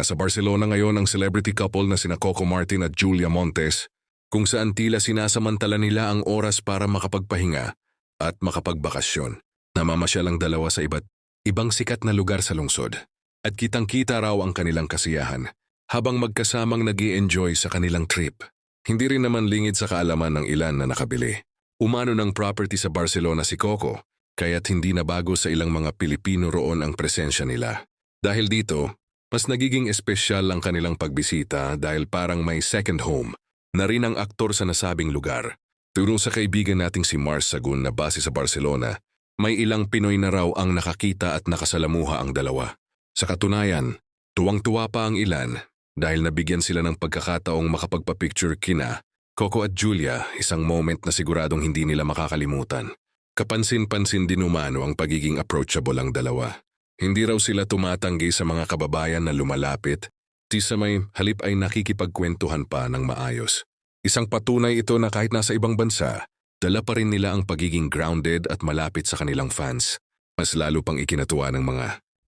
Nasa Barcelona ngayon ang celebrity couple na sina Coco Martin at Julia Montes, kung saan tila sinasamantala nila ang oras para makapagpahinga at makapagbakasyon. Namamasyal ang dalawa sa iba't ibang sikat na lugar sa lungsod. At kitang-kita raw ang kanilang kasiyahan habang magkasamang nag-i-enjoy sa kanilang trip. Hindi rin naman lingid sa kaalaman ng ilan na nakabili. Umano ng property sa Barcelona si Coco, kaya't hindi na bago sa ilang mga Pilipino roon ang presensya nila. Dahil dito, mas nagiging espesyal ang kanilang pagbisita dahil parang may second home na rin ang aktor sa nasabing lugar. Turong sa kaibigan nating si Mars Sagun na base sa Barcelona, may ilang Pinoy na raw ang nakakita at nakasalamuha ang dalawa. Sa katunayan, tuwang-tuwa pa ang ilan dahil nabigyan sila ng pagkakataong makapagpa-picture kina Coco at Julia, isang moment na siguradong hindi nila makakalimutan. Kapansin-pansin din umano ang pagiging approachable ang dalawa. Hindi raw sila tumatanggi sa mga kababayan na lumalapit, sa may halip ay nakikipagkwentuhan pa ng maayos. Isang patunay ito na kahit nasa ibang bansa, dala pa rin nila ang pagiging grounded at malapit sa kanilang fans. Mas lalo pang ikinatuwa ng mga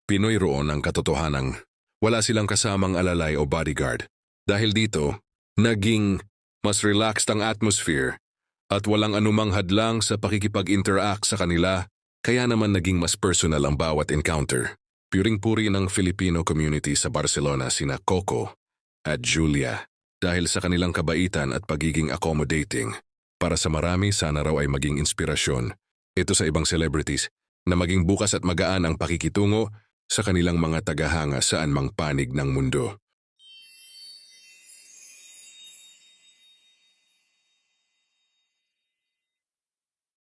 Pinoy roon ang katotohanang wala silang kasamang alalay o bodyguard. Dahil dito, naging mas relaxed ang atmosphere at walang anumang hadlang sa pakikipag-interact sa kanila. Kaya naman naging mas personal ang bawat encounter. Puring-puri ng Filipino community sa Barcelona sina Coco at Julia dahil sa kanilang kabaitan at pagiging accommodating. Para sa marami, sana raw ay maging inspirasyon ito sa ibang celebrities na maging bukas at magaan ang pakikitungo sa kanilang mga tagahanga saan mang panig ng mundo.